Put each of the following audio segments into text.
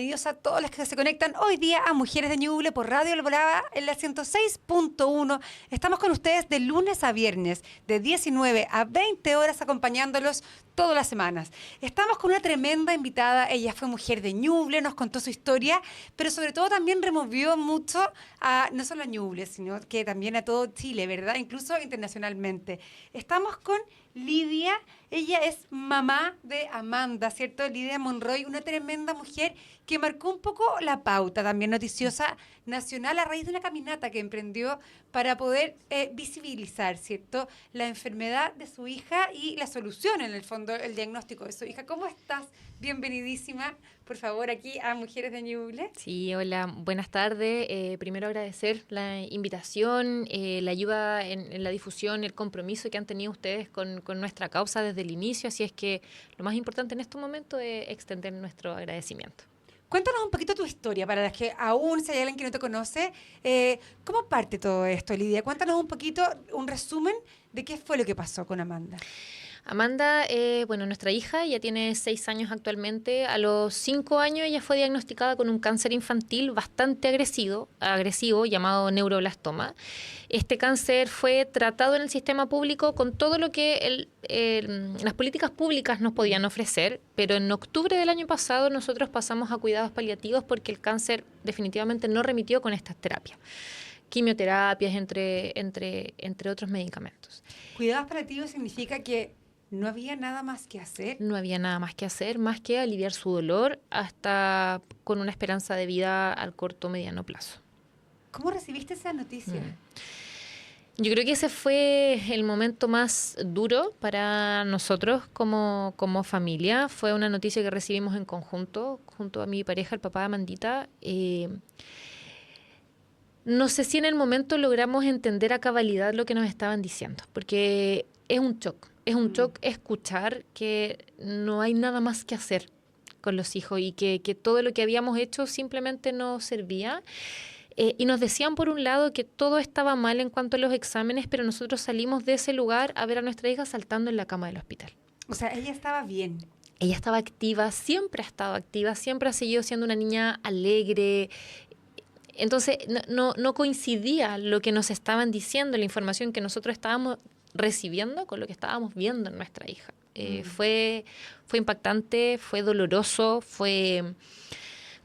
Bienvenidos a todos los que se conectan hoy día a Mujeres de Ñuble por Radio Alborada en la 106.1. Estamos con ustedes de lunes a viernes, de 19 a 20 horas, acompañándolos todas las semanas. Estamos con una tremenda invitada. Ella fue mujer de Ñuble, nos contó su historia, pero sobre todo también removió mucho a no solo a Ñuble, sino que también a todo Chile, ¿verdad? Incluso internacionalmente. Estamos con Lidia. Ella es mamá de Amanda, ¿cierto? Lidia Monroy, una tremenda mujer que marcó un poco la pauta también noticiosa nacional a raíz de una caminata que emprendió para poder visibilizar, ¿cierto?, la enfermedad de su hija y la solución, en el fondo, el diagnóstico de su hija. ¿Cómo estás? Bienvenidísima, por favor, aquí a Mujeres de Ñuble. Sí, hola, buenas tardes. Primero agradecer la invitación, la ayuda en la difusión, el compromiso que han tenido ustedes con nuestra causa desde el inicio, así es que lo más importante en este momento es extender nuestro agradecimiento. Cuéntanos un poquito tu historia, para las que aún, si hay alguien que no te conoce, ¿cómo parte todo esto, Lidia? Cuéntanos un poquito, un resumen de qué fue lo que pasó con Amanda. Amanda, nuestra hija ya tiene 6 años actualmente. A los 5 años ella fue diagnosticada con un cáncer infantil bastante agresivo llamado neuroblastoma. Este cáncer fue tratado en el sistema público con todo lo que las políticas públicas nos podían ofrecer, pero en octubre del año pasado nosotros pasamos a cuidados paliativos porque el cáncer definitivamente no remitió con estas terapias. Quimioterapias, entre otros medicamentos. Cuidados paliativos significa que no había nada más que hacer. No había nada más que hacer, más que aliviar su dolor hasta con una esperanza de vida al corto o mediano plazo. ¿Cómo recibiste esa noticia? Yo creo que ese fue el momento más duro para nosotros como familia. Fue una noticia que recibimos en conjunto, junto a mi pareja, el papá de Amandita. No sé si en el momento logramos entender a cabalidad lo que nos estaban diciendo, porque es un shock. Es un shock escuchar que no hay nada más que hacer con los hijos y que todo lo que habíamos hecho simplemente no servía. Y nos decían, por un lado, que todo estaba mal en cuanto a los exámenes, pero nosotros salimos de ese lugar a ver a nuestra hija saltando en la cama del hospital. O sea, ella estaba bien. Ella estaba activa, siempre ha estado activa, siempre ha seguido siendo una niña alegre. Entonces, no coincidía lo que nos estaban diciendo, la información que nosotros estábamos recibiendo con lo que estábamos viendo en nuestra hija. Fue impactante, fue doloroso, fue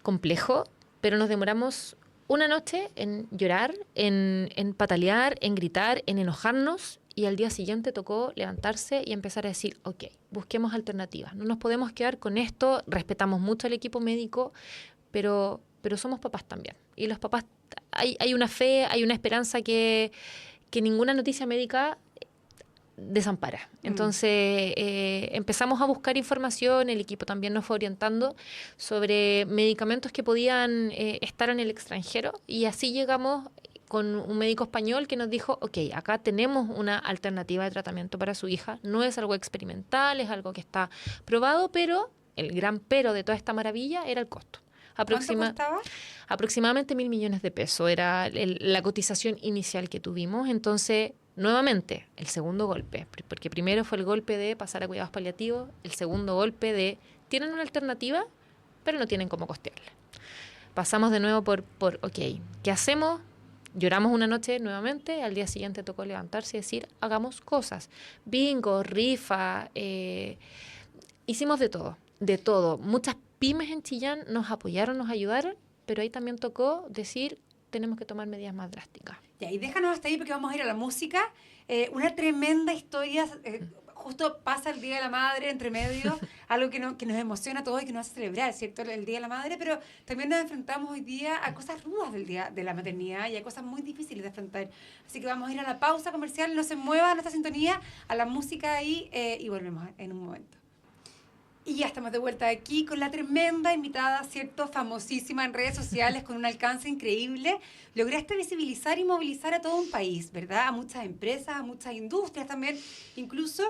complejo, pero nos demoramos una noche en llorar, en patalear, en gritar, en enojarnos, y al día siguiente tocó levantarse y empezar a decir, ok, busquemos alternativas, no nos podemos quedar con esto, respetamos mucho al equipo médico, pero somos papás también. Y los papás, hay una fe, hay una esperanza que ninguna noticia médica desampara. Entonces empezamos a buscar información, el equipo también nos fue orientando sobre medicamentos que podían estar en el extranjero, y así llegamos con un médico español que nos dijo, ok, acá tenemos una alternativa de tratamiento para su hija, no es algo experimental, es algo que está probado, pero el gran pero de toda esta maravilla era el costo. ¿Cuánto costaba? Aproximadamente 1.000 millones de pesos era la cotización inicial que tuvimos. Entonces, nuevamente, el segundo golpe, porque primero fue el golpe de pasar a cuidados paliativos, el segundo golpe de tienen una alternativa, pero no tienen cómo costearla. Pasamos de nuevo por ok, ¿qué hacemos? Lloramos una noche nuevamente, al día siguiente tocó levantarse y decir, hagamos cosas. Bingo, rifa, hicimos de todo. Muchas pymes en Chillán nos apoyaron, nos ayudaron, pero ahí también tocó decir, tenemos que tomar medidas más drásticas. Ya, y déjanos hasta ahí porque vamos a ir a la música. Una tremenda historia, justo pasa el Día de la Madre entre medio, algo que nos emociona a todos y que nos hace celebrar, ¿cierto?, el Día de la Madre, pero también nos enfrentamos hoy día a cosas rudas del Día de la Maternidad y a cosas muy difíciles de enfrentar. Así que vamos a ir a la pausa comercial, no se mueva nuestra sintonía, a la música ahí y volvemos en un momento. Y ya estamos de vuelta aquí con la tremenda invitada, ¿cierto?, famosísima en redes sociales, con un alcance increíble. Lograste visibilizar y movilizar a todo un país, ¿verdad? A muchas empresas, a muchas industrias también, incluso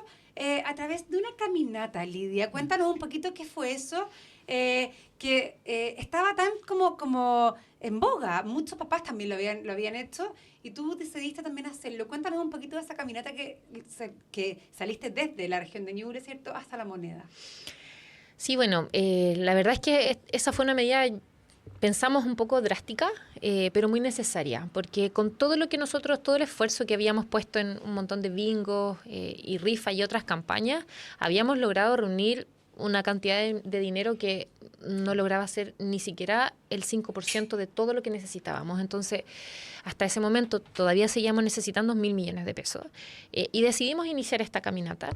a través de una caminata, Lidia. Cuéntanos un poquito qué fue eso, que estaba tan como en boga. Muchos papás también lo habían hecho y tú decidiste también hacerlo. Cuéntanos un poquito de esa caminata que saliste desde la región de Ñuble, ¿cierto?, hasta La Moneda. Sí, bueno, la verdad es que esa fue una medida, pensamos un poco drástica, pero muy necesaria, porque con todo lo que nosotros, todo el esfuerzo que habíamos puesto en un montón de bingos y rifa y otras campañas, habíamos logrado reunir una cantidad de dinero que no lograba ser ni siquiera el 5% de todo lo que necesitábamos. Entonces, hasta ese momento todavía seguíamos necesitando 1.000 millones de pesos. Y decidimos iniciar esta caminata.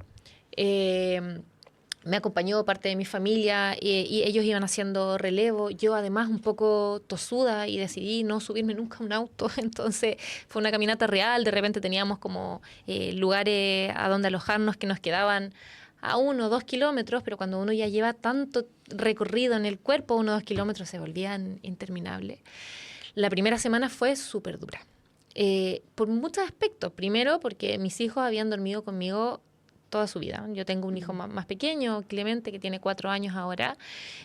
Me acompañó parte de mi familia y ellos iban haciendo relevo. Yo además un poco tosuda y decidí no subirme nunca a un auto. Entonces fue una caminata real. De repente teníamos como lugares a donde alojarnos que nos quedaban a 1 o 2 kilómetros, pero cuando uno ya lleva tanto recorrido en el cuerpo, 1 o 2 kilómetros se volvían interminables. La primera semana fue súper dura. Por muchos aspectos. Primero, porque mis hijos habían dormido conmigo toda su vida. Yo tengo un hijo más pequeño, Clemente, que tiene 4 años ahora.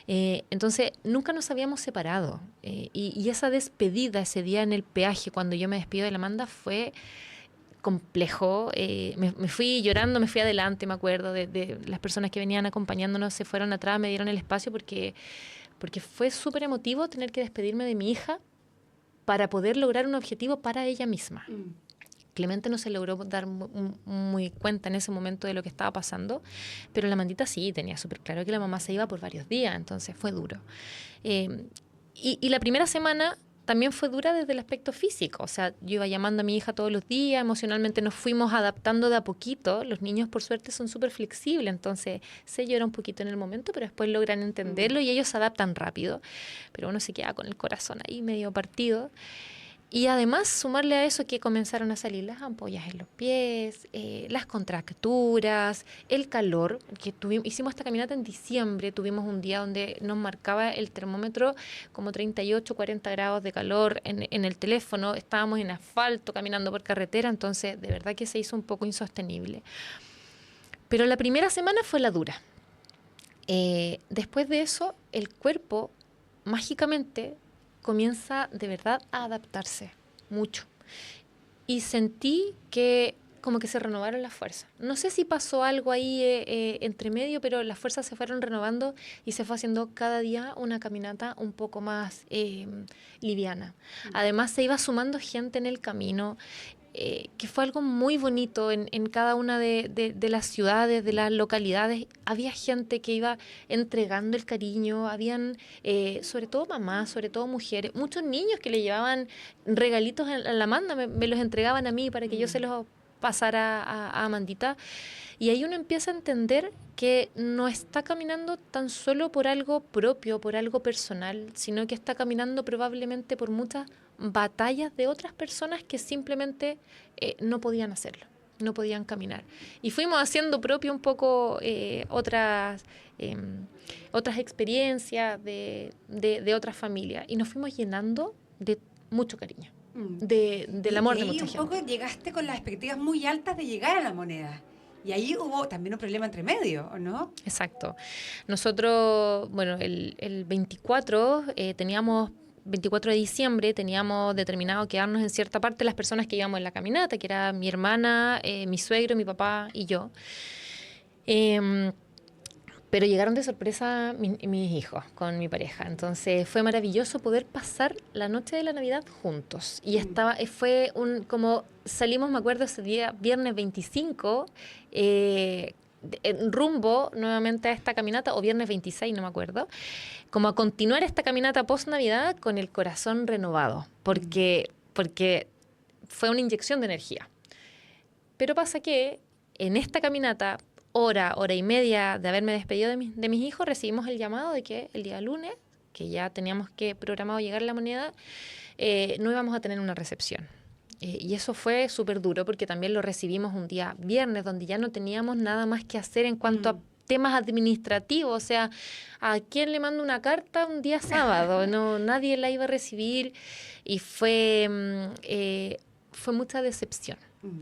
Entonces, nunca nos habíamos separado. Y esa despedida ese día en el peaje, cuando yo me despido de la Amanda, fue complejo. Me fui llorando, me fui adelante, me acuerdo, de las personas que venían acompañándonos, se fueron atrás, me dieron el espacio porque fue súper emotivo tener que despedirme de mi hija para poder lograr un objetivo para ella misma. Clemente no se logró dar muy cuenta en ese momento de lo que estaba pasando, pero la Mandita sí tenía súper claro que la mamá se iba por varios días, entonces fue duro. Y la primera semana también fue dura desde el aspecto físico, o sea, yo iba llamando a mi hija todos los días, emocionalmente nos fuimos adaptando de a poquito. Los niños por suerte son súper flexibles, entonces se llora un poquito en el momento, pero después logran entenderlo y ellos se adaptan rápido, pero uno se queda con el corazón ahí medio partido. Y además sumarle a eso que comenzaron a salir las ampollas en los pies, las contracturas, el calor, que hicimos esta caminata en diciembre, tuvimos un día donde nos marcaba el termómetro como 38, 40 grados de calor en el teléfono, estábamos en asfalto, caminando por carretera, entonces de verdad que se hizo un poco insostenible. Pero la primera semana fue la dura. Después de eso, el cuerpo mágicamente comienza de verdad a adaptarse mucho. Y sentí que como que se renovaron las fuerzas. No sé si pasó algo ahí entre medio, pero las fuerzas se fueron renovando y se fue haciendo cada día una caminata un poco más liviana. Además se iba sumando gente en el camino, que fue algo muy bonito en cada una de las ciudades, de las localidades. Había gente que iba entregando el cariño, habían sobre todo mamás, sobre todo mujeres, muchos niños que le llevaban regalitos a la Amanda, me los entregaban a mí para que yo se los pasara a Amandita. Y ahí uno empieza a entender que no está caminando tan solo por algo propio, por algo personal, sino que está caminando probablemente por muchas batallas de otras personas que simplemente no podían hacerlo, no podían caminar. Y fuimos haciendo propio un poco otras experiencias de otras familias y nos fuimos llenando de mucho cariño, del amor de mucha gente. Y un poco llegaste con las expectativas muy altas de llegar a la moneda. Y ahí hubo también un problema entre medio, ¿o no? Exacto. Nosotros, bueno, el 24 teníamos 24 de diciembre teníamos determinado quedarnos en cierta parte las personas que íbamos en la caminata, que era mi hermana, mi suegro, mi papá y yo. Pero llegaron de sorpresa mis hijos con mi pareja. Entonces fue maravilloso poder pasar la noche de la Navidad juntos. Y fue como salimos, me acuerdo, ese día, viernes 25, en rumbo nuevamente a esta caminata, o viernes 26, no me acuerdo, como a continuar esta caminata post-Navidad con el corazón renovado, porque fue una inyección de energía. Pero pasa que en esta caminata, hora y media de haberme despedido de mis hijos, recibimos el llamado de que el día lunes, que ya teníamos que programado llegar a la moneda, no íbamos a tener una recepción. Y eso fue súper duro porque también lo recibimos un día viernes, donde ya no teníamos nada más que hacer en cuanto a temas administrativos. O sea, ¿a quién le mando una carta un día sábado? No, nadie la iba a recibir y fue mucha decepción.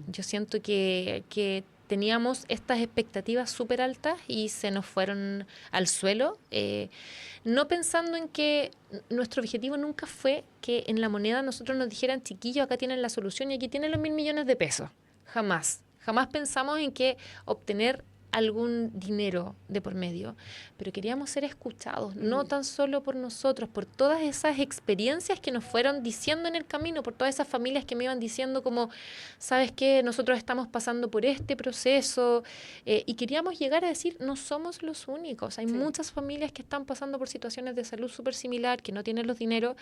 Yo siento que teníamos estas expectativas súper altas y se nos fueron al suelo, no pensando en que nuestro objetivo nunca fue que en la moneda nosotros nos dijeran, chiquillos, acá tienen la solución y aquí tienen los 1.000 millones de pesos. Jamás pensamos en que obtener algún dinero de por medio, pero queríamos ser escuchados, no tan solo por nosotros, por todas esas experiencias que nos fueron diciendo en el camino, por todas esas familias que me iban diciendo como, ¿sabes qué? Nosotros estamos pasando por este proceso, y queríamos llegar a decir, no somos los únicos, hay muchas familias que están pasando por situaciones de salud súper similar, que no tienen los dineros.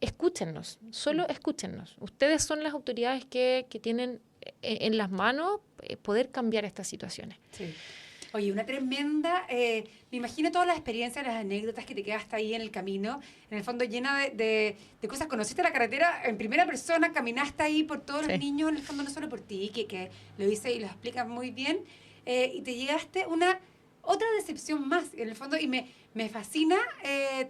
Escúchennos, solo escúchennos. Ustedes son las autoridades que tienen en las manos poder cambiar estas situaciones. Sí. Oye, una tremenda, me imagino todas las experiencias, las anécdotas que te quedaste ahí en el camino, en el fondo llena de cosas. Conociste la carretera en primera persona, caminaste ahí por todos los niños, en el fondo no solo por ti, que lo hice y lo explicas muy bien, y te llegaste otra decepción más, en el fondo, y me fascina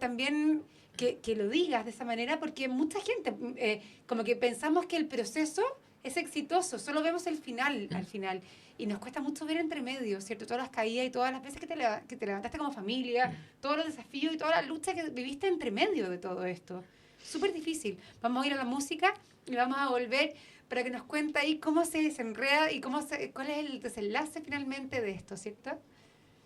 también que lo digas de esa manera, porque mucha gente, como que pensamos que el proceso es exitoso, solo vemos el final al final, y nos cuesta mucho ver entre medio, ¿cierto? Todas las caídas y todas las veces que te levantaste como familia, todos los desafíos y toda la lucha que viviste entre medio de todo esto. Súper difícil. Vamos a ir a la música y vamos a volver para que nos cuente ahí cómo se desenreda y cuál es el desenlace finalmente de esto, ¿cierto?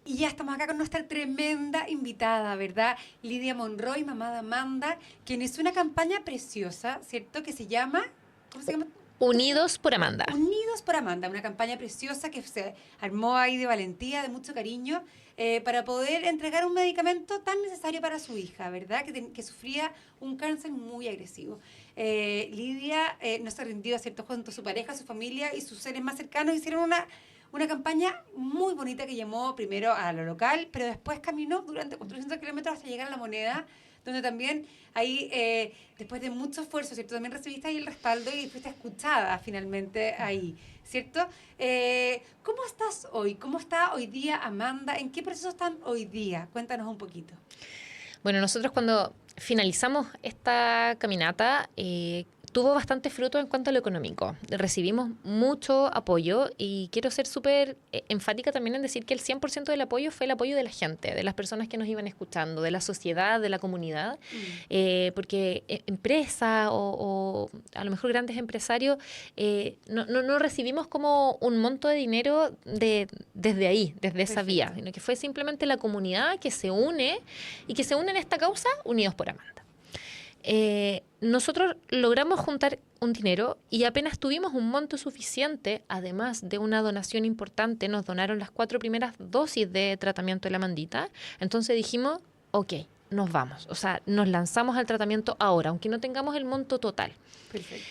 Y ya estamos acá con nuestra tremenda invitada, ¿verdad? Lidia Monroy, mamá de Amanda, quien hizo una campaña preciosa, ¿cierto? Que se llama... ¿Cómo se llama? Unidos por Amanda. Unidos por Amanda, una campaña preciosa que se armó ahí de valentía, de mucho cariño, para poder entregar un medicamento tan necesario para su hija, ¿verdad? Que sufría un cáncer muy agresivo. Lidia no se rindió, ¿cierto? Junto a su pareja, su familia y sus seres más cercanos hicieron una campaña muy bonita que llamó primero a lo local, pero después caminó durante 400 kilómetros hasta llegar a La Moneda, donde también ahí, después de mucho esfuerzo, ¿cierto? También recibiste ahí el respaldo y fuiste escuchada finalmente ahí, ¿cierto? ¿Cómo estás hoy? ¿Cómo está hoy día Amanda? ¿En qué proceso están hoy día? Cuéntanos un poquito. Bueno, nosotros cuando finalizamos esta caminata, tuvo bastante fruto en cuanto a lo económico. Recibimos mucho apoyo y quiero ser súper enfática también en decir que el 100% del apoyo fue el apoyo de la gente, de las personas que nos iban escuchando, de la sociedad, de la comunidad, porque empresas o a lo mejor grandes empresarios no recibimos como un monto de dinero desde ahí, desde esa vía, sino que fue simplemente la comunidad que se une y que se une en esta causa Unidos por Amanda. Nosotros logramos juntar un dinero y apenas tuvimos un monto suficiente, además de una donación importante, nos donaron las 4 primeras dosis de tratamiento de la Amandita. Entonces dijimos, ok, nos vamos. O sea, nos lanzamos al tratamiento ahora, aunque no tengamos el monto total. Perfecto.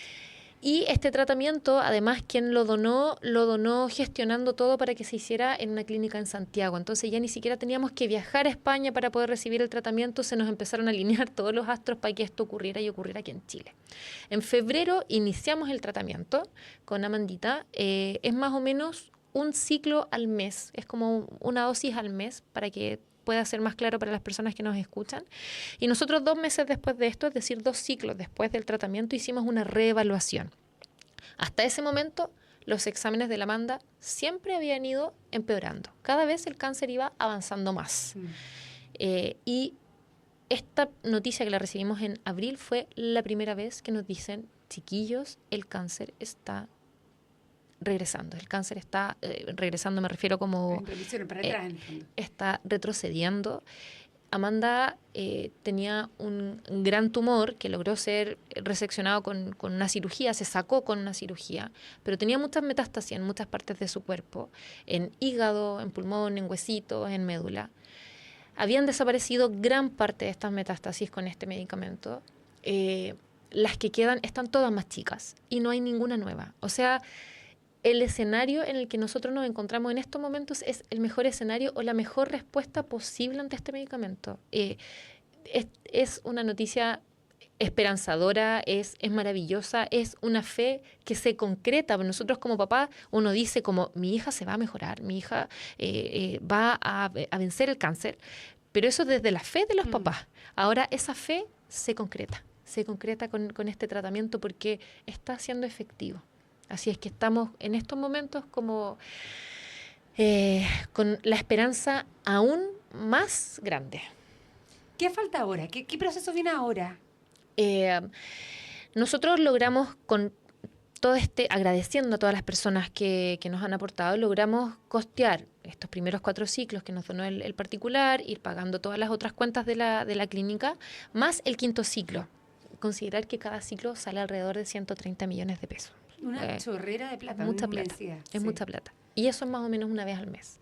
Y este tratamiento, además, quien lo donó gestionando todo para que se hiciera en una clínica en Santiago. Entonces ya ni siquiera teníamos que viajar a España para poder recibir el tratamiento. Se nos empezaron a alinear todos los astros para que esto ocurriera y ocurriera aquí en Chile. En febrero iniciamos el tratamiento con Amandita. Es más o menos un ciclo al mes. Es como una dosis al mes para que pueda ser más claro para las personas que nos escuchan. Y nosotros 2 meses después de esto, es decir, 2 ciclos después del tratamiento, hicimos una reevaluación. Hasta ese momento, los exámenes de la Amanda siempre habían ido empeorando. Cada vez el cáncer iba avanzando más. Y esta noticia que la recibimos en abril fue la primera vez que nos dicen, chiquillos, el cáncer está regresando. El cáncer está regresando, me refiero como... está retrocediendo. Amanda tenía un gran tumor que logró ser reseccionado con una cirugía, se sacó con una cirugía, pero tenía muchas metástasis en muchas partes de su cuerpo, en hígado, en pulmón, en huesitos, en médula. Habían desaparecido gran parte de estas metástasis con este medicamento. Las que quedan están todas más chicas y no hay ninguna nueva. O sea, el escenario en el que nosotros nos encontramos en estos momentos es el mejor escenario o la mejor respuesta posible ante este medicamento. Es una noticia esperanzadora, es maravillosa, es una fe que se concreta. Nosotros como papá, uno dice como, mi hija se va a mejorar, mi hija va a vencer el cáncer, pero eso desde la fe de los papás. Ahora esa fe se concreta con este tratamiento porque está siendo efectivo. Así es que estamos en estos momentos como con la esperanza aún más grande. ¿Qué falta ahora? ¿Qué proceso viene ahora? Nosotros logramos con todo agradeciendo a todas las personas que nos han aportado, logramos costear estos primeros 4 ciclos que nos donó el particular, ir pagando todas las otras cuentas de la clínica, más el 5.º ciclo. Considerar que cada ciclo sale alrededor de 130 millones de pesos. Una chorrera de plata, mucha una plata. inmensidad. Es mucha plata. Y eso es más o menos una vez al mes.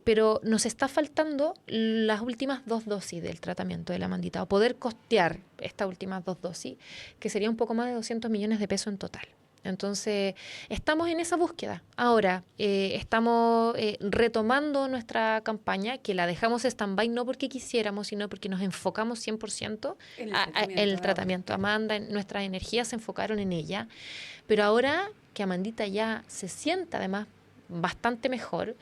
Pero nos está faltando las últimas 2 dosis del tratamiento de la Amandita, o poder costear estas últimas 2 dosis, que sería un poco más de 200 millones de pesos en total. Entonces, estamos en esa búsqueda. Ahora, estamos retomando nuestra campaña, que la dejamos stand-by no porque quisiéramos, sino porque nos enfocamos 100% en el tratamiento. Amanda, nuestras energías se enfocaron en ella. Pero ahora que Amandita ya se siente además bastante mejor,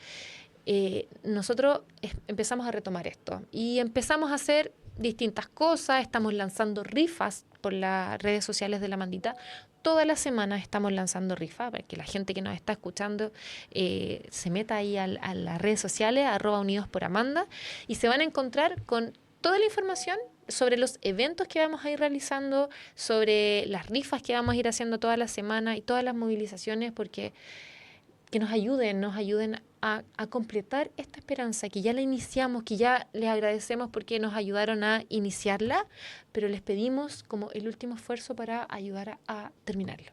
nosotros empezamos a retomar esto y empezamos a hacer distintas cosas. Estamos lanzando rifas por las redes sociales de la Amandita. Todas las semanas estamos lanzando rifas para que la gente que nos está escuchando se meta ahí a las redes sociales, @unidosporamanda, y se van a encontrar con toda la información sobre los eventos que vamos a ir realizando, sobre las rifas que vamos a ir haciendo todas las semanas y todas las movilizaciones, porque que nos ayuden a completar esta esperanza, que ya la iniciamos, que ya les agradecemos porque nos ayudaron a iniciarla, pero les pedimos como el último esfuerzo para ayudar a terminarlo.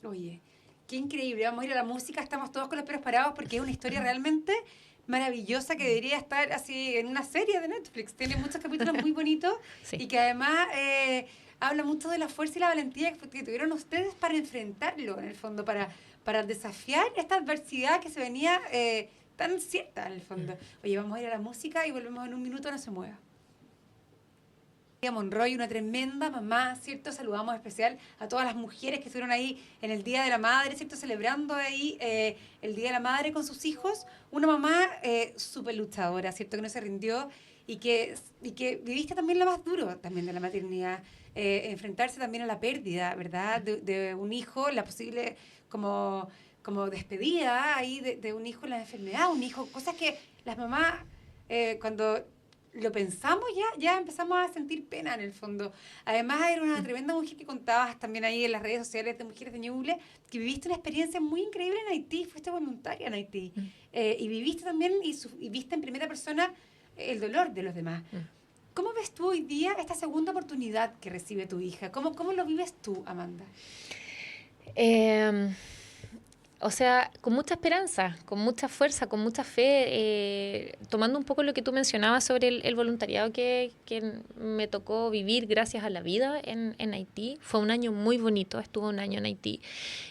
Oye, qué increíble. Vamos a ir a la música, estamos todos con los pelos parados porque es una historia realmente maravillosa que debería estar así en una serie de Netflix. Tiene muchos capítulos muy bonitos Sí. y que además habla mucho de la fuerza y la valentía que tuvieron ustedes para enfrentarlo, en el fondo, para desafiar esta adversidad que se venía tan cierta, en el fondo. Oye, vamos a ir a la música y volvemos en un minuto, no se mueva. Monroy, una tremenda mamá, ¿cierto? Saludamos especial a todas las mujeres que estuvieron ahí en el Día de la Madre, ¿cierto? Celebrando ahí el Día de la Madre con sus hijos. Una mamá súper luchadora, ¿cierto? Que no se rindió y que viviste también lo más duro también de la maternidad. Enfrentarse también a la pérdida, ¿verdad? De un hijo, la posible como despedida ahí de un hijo en la enfermedad, un hijo, cosas que las mamás cuando lo pensamos ya empezamos a sentir pena en el fondo. Además era una tremenda mujer que contabas también ahí en las redes sociales de Mujeres de Ñuble, que viviste una experiencia muy increíble en Haití, fuiste voluntaria en Haití, y viviste también y viste en primera persona el dolor de los demás. ¿Cómo ves tú hoy día esta segunda oportunidad que recibe tu hija? ¿Cómo lo vives tú, Amanda? O sea, con mucha esperanza, con mucha fuerza, con mucha fe, tomando un poco lo que tú mencionabas sobre el voluntariado que me tocó vivir gracias a la vida en Haití. Fue un año muy bonito, estuve un año en Haití.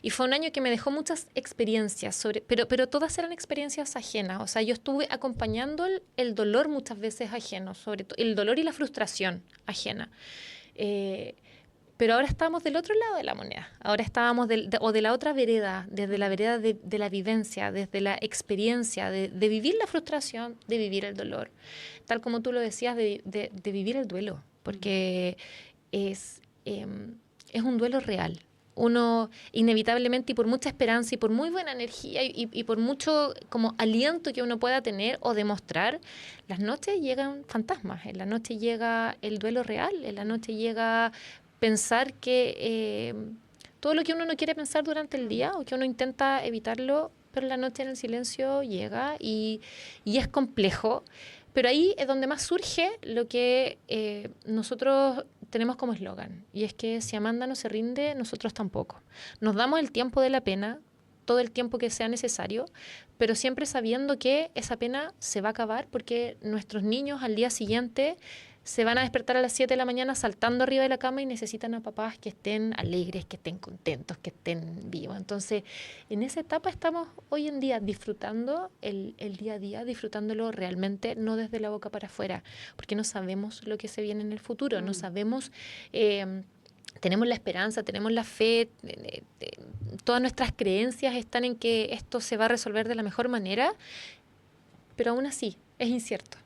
Y fue un año que me dejó muchas experiencias, pero todas eran experiencias ajenas. O sea, yo estuve acompañando el dolor muchas veces ajeno, sobre todo el dolor y la frustración ajena. Pero ahora estábamos del otro lado de la moneda. Ahora estábamos de la otra vereda, desde la vereda de la vivencia, desde la experiencia, de vivir la frustración, de vivir el dolor. Tal como tú lo decías, de vivir el duelo, porque es un duelo real. Uno inevitablemente, y por mucha esperanza y por muy buena energía y por mucho como aliento que uno pueda tener o demostrar, las noches llegan fantasmas, en la noche llega el duelo real, en la noche llega pensar que todo lo que uno no quiere pensar durante el día o que uno intenta evitarlo, pero la noche en el silencio llega y es complejo. Pero ahí es donde más surge lo que nosotros tenemos como eslogan, y es que si Amanda no se rinde, nosotros tampoco. Nos damos el tiempo de la pena, todo el tiempo que sea necesario, pero siempre sabiendo que esa pena se va a acabar porque nuestros niños al día siguiente se van a despertar a las 7 de la mañana saltando arriba de la cama y necesitan a papás que estén alegres, que estén contentos, que estén vivos. Entonces, en esa etapa estamos hoy en día disfrutando el día a día, disfrutándolo realmente, no desde la boca para afuera, porque no sabemos lo que se viene en el futuro, no sabemos... tenemos la esperanza, tenemos la fe, todas nuestras creencias están en que esto se va a resolver de la mejor manera, pero aún así es incierto.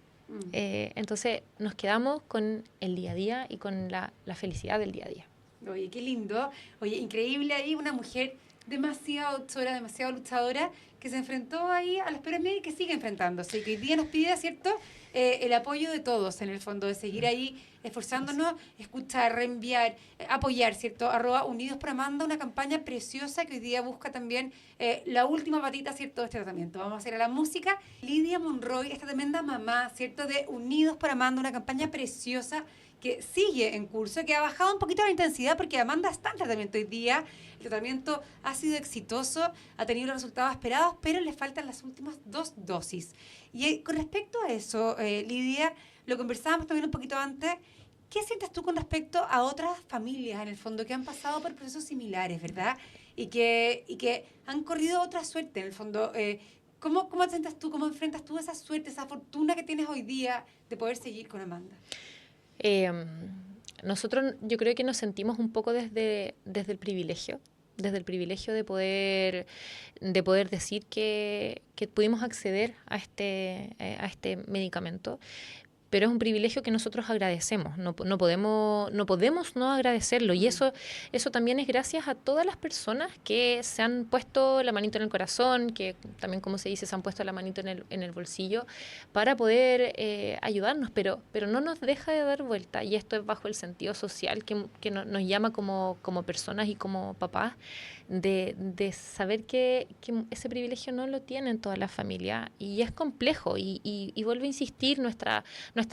Entonces nos quedamos con el día a día y con la felicidad del día a día. Oye, qué lindo. Oye, increíble ahí, una mujer demasiado chora, demasiado luchadora, que se enfrentó ahí a los peores medios y que sigue enfrentándose. Y que hoy día nos pide, ¿cierto?, el apoyo de todos, en el fondo, de seguir ahí esforzándonos, escuchar, reenviar, apoyar, ¿cierto? @Unidos por Amanda, una campaña preciosa que hoy día busca también la última patita, ¿cierto?, de este tratamiento. Vamos a hacer a la música. Lidia Monroy, esta tremenda mamá, ¿cierto?, de Unidos por Amanda, una campaña preciosa que sigue en curso, que ha bajado un poquito la intensidad porque Amanda está en tratamiento hoy día. El tratamiento ha sido exitoso, ha tenido los resultados esperados, pero le faltan las últimas 2 dosis. Y con respecto a eso, Lidia, lo conversábamos también un poquito antes. ¿Qué sientes tú con respecto a otras familias, en el fondo, que han pasado por procesos similares, verdad? Y que han corrido otra suerte, en el fondo. ¿Cómo te sientes tú? ¿Cómo enfrentas tú esa suerte, esa fortuna que tienes hoy día de poder seguir con Amanda? Nosotros yo creo que nos sentimos un poco desde el privilegio de poder decir que pudimos acceder a este medicamento. Pero es un privilegio que nosotros agradecemos, no podemos no agradecerlo. Y eso también es gracias a todas las personas que se han puesto la manito en el corazón, que también, como se dice, se han puesto la manito en el bolsillo para poder ayudarnos, pero no nos deja de dar vuelta. Y esto es bajo el sentido social que nos llama como personas y como papás, de saber que ese privilegio no lo tienen todas las familias. Y es complejo. Y vuelvo a insistir, nuestra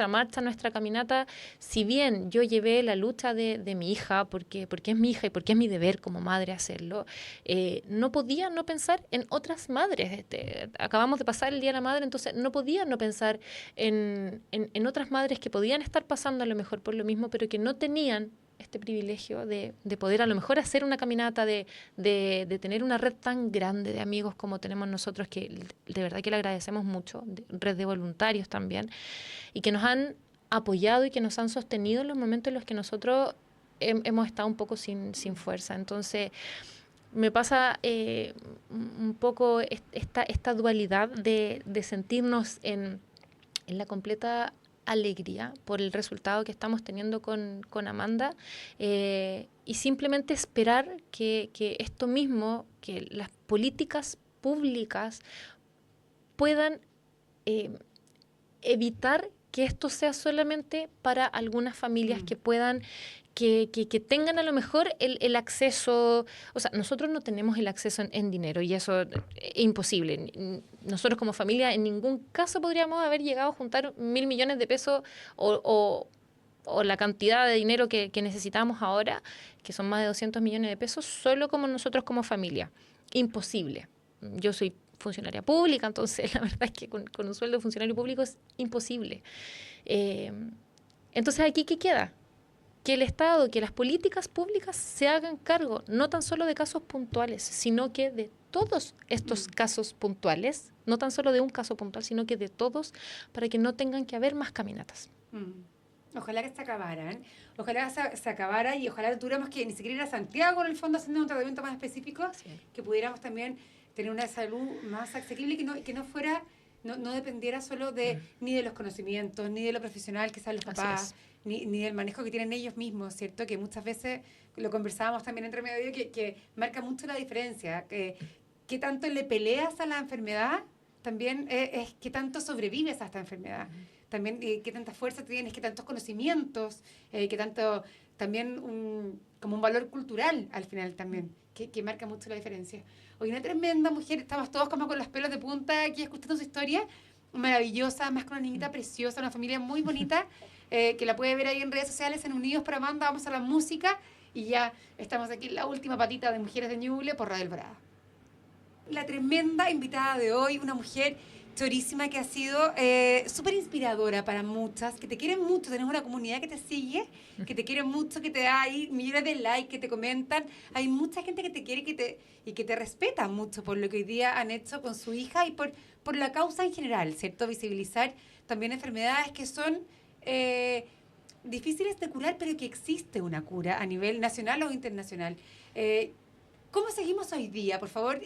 marcha, nuestra caminata, si bien yo llevé la lucha de mi hija, porque es mi hija y porque es mi deber como madre hacerlo, no podía no pensar en otras madres. Acabamos de pasar el Día de la Madre, entonces no podía no pensar en otras madres que podían estar pasando a lo mejor por lo mismo, pero que no tenían este privilegio de poder a lo mejor hacer una caminata, de tener una red tan grande de amigos como tenemos nosotros, que de verdad que le agradecemos mucho, red de voluntarios también, y que nos han apoyado y que nos han sostenido en los momentos en los que nosotros hemos estado un poco sin fuerza. Entonces, me pasa un poco esta dualidad de sentirnos en la completa alegría por el resultado que estamos teniendo con Amanda, y simplemente esperar que esto mismo, que las políticas públicas puedan evitar que esto sea solamente para algunas familias que puedan, que tengan a lo mejor el acceso. O sea, nosotros no tenemos el acceso en dinero y eso es imposible. Nosotros como familia en ningún caso podríamos haber llegado a juntar 1.000 millones de pesos o la cantidad de dinero que necesitamos ahora, que son más de 200 millones de pesos, solo como nosotros como familia. Imposible. Yo soy funcionaria pública, entonces la verdad es que con un sueldo de funcionario público es imposible. Entonces, ¿aquí qué queda? Que el Estado, que las políticas públicas se hagan cargo no tan solo de casos puntuales, sino que de todos estos casos puntuales, no tan solo de un caso puntual, sino que de todos, para que no tengan que haber más caminatas. Ojalá que se acabaran, ojalá se acabara, y ojalá tuviéramos que ni siquiera ir a Santiago en el fondo haciendo un tratamiento más específico, que pudiéramos también tener una salud más asequible y que no fuera, no dependiera solo ni de los conocimientos, ni de lo profesional que sean los papás, ni del manejo que tienen ellos mismos, ¿cierto? Que muchas veces, lo conversábamos también entre medio, que marca mucho la diferencia, que tanto le peleas a la enfermedad, también es que tanto sobrevives a esta enfermedad. También qué tanta fuerza tienes, qué tantos conocimientos, qué tanto también como un valor cultural al final también, que marca mucho la diferencia. Hoy una tremenda mujer, estamos todos como con los pelos de punta aquí escuchando su historia, maravillosa, más con una niñita preciosa, una familia muy bonita, que la puede ver ahí en redes sociales, en Unidos por Amanda. Vamos a la música y ya estamos aquí en la última patita de Mujeres de Ñuble por Radio Alborada. La tremenda invitada de hoy, una mujer chorísima que ha sido súper inspiradora para muchas, que te quieren mucho, tenés una comunidad que te sigue, que te quiere mucho, que te da ahí millones de likes, que te comentan. Hay mucha gente que te quiere y que te respeta mucho por lo que hoy día han hecho con su hija y por la causa en general, ¿cierto? Visibilizar también enfermedades que son difíciles de curar, pero que existe una cura a nivel nacional o internacional. ¿Cómo seguimos hoy día? Por favor,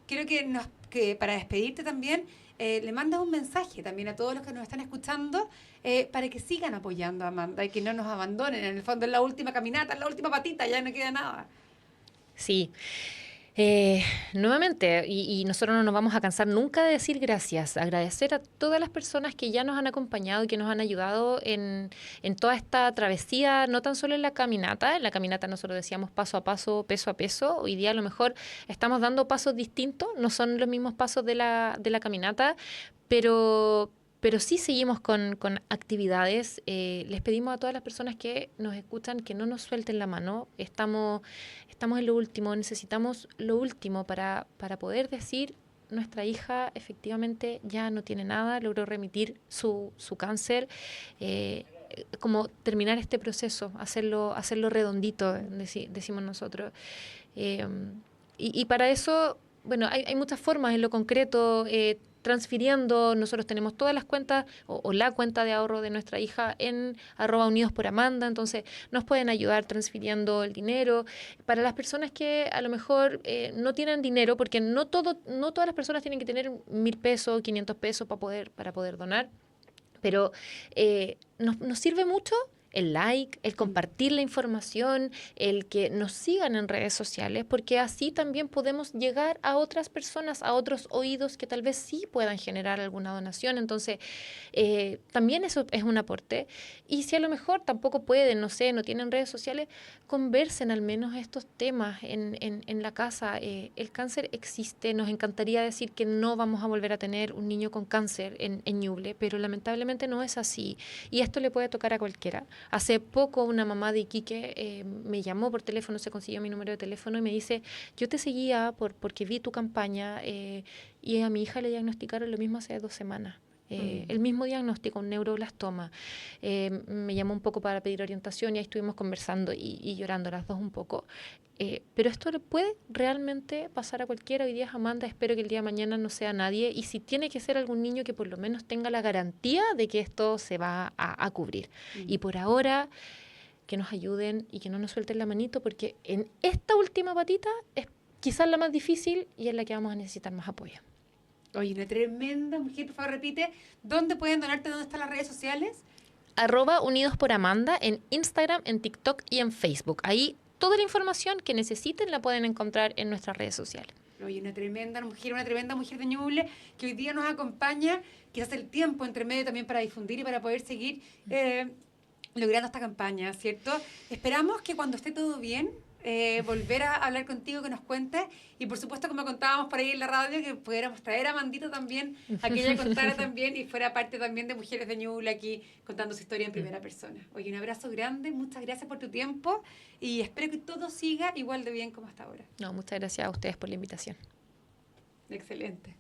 quiero que para despedirte también, le mandas un mensaje también a todos los que nos están escuchando para que sigan apoyando a Amanda y que no nos abandonen. En el fondo es la última caminata, es la última patita, ya no queda nada. Sí. Nuevamente, y nosotros no nos vamos a cansar nunca de decir gracias, agradecer a todas las personas que ya nos han acompañado y que nos han ayudado en toda esta travesía, no tan solo en la caminata nosotros decíamos paso a paso, peso a peso, hoy día a lo mejor estamos dando pasos distintos, no son los mismos pasos de la caminata, pero... Pero sí seguimos con actividades. Les pedimos a todas las personas que nos escuchan que no nos suelten la mano. Estamos en lo último, necesitamos lo último para poder decir, nuestra hija efectivamente ya no tiene nada, logró remitir su cáncer, como terminar este proceso, hacerlo redondito, decimos nosotros. Eh, y para eso, bueno, hay muchas formas en lo concreto. Transfiriendo, nosotros tenemos todas las cuentas o la cuenta de ahorro de nuestra hija en @unidosporamanda, entonces nos pueden ayudar transfiriendo el dinero. Para las personas que a lo mejor no tienen dinero, porque no todas las personas tienen que tener 1.000 pesos, 500 pesos para poder donar, pero nos sirve mucho el like, el compartir la información, el que nos sigan en redes sociales, porque así también podemos llegar a otras personas, a otros oídos que tal vez sí puedan generar alguna donación. Entonces, también eso es un aporte. Y si a lo mejor tampoco pueden, no sé, no tienen redes sociales, conversen al menos estos temas en la casa. El cáncer existe, nos encantaría decir que no vamos a volver a tener un niño con cáncer en Ñuble, pero lamentablemente no es así. Y esto le puede tocar a cualquiera. Hace poco una mamá de Iquique me llamó por teléfono, se consiguió mi número de teléfono y me dice, yo te seguía porque vi tu campaña y a mi hija le diagnosticaron lo mismo hace 2 semanas. El mismo diagnóstico, un neuroblastoma. Me llamó un poco para pedir orientación y ahí estuvimos conversando y llorando las dos un poco. Pero esto le puede realmente pasar a cualquiera. Hoy día es Amanda, espero que el día de mañana no sea nadie. Y si tiene que ser algún niño, que por lo menos tenga la garantía de que esto se va a cubrir. Y por ahora, que nos ayuden y que no nos suelten la manito, porque en esta última patita es quizás la más difícil y es la que vamos a necesitar más apoyo. Oye, una tremenda mujer, por favor, repite, ¿dónde pueden donarte? ¿Dónde están las redes sociales? @unidosporamanda en Instagram, en TikTok y en Facebook. Ahí toda la información que necesiten la pueden encontrar en nuestras redes sociales. Oye, una tremenda mujer de Ñuble que hoy día nos acompaña, quizás el tiempo entre medio también para difundir y para poder seguir logrando esta campaña, ¿cierto? Esperamos que cuando esté todo bien, volver a hablar contigo, que nos cuentes, y por supuesto, como contábamos por ahí en la radio, que pudiéramos traer a Mandito también, a que ella contara también y fuera parte también de Mujeres de Ñuble aquí contando su historia en primera persona. Oye, un abrazo grande, muchas gracias por tu tiempo y espero que todo siga igual de bien como hasta ahora. No, muchas gracias a ustedes por la invitación. Excelente.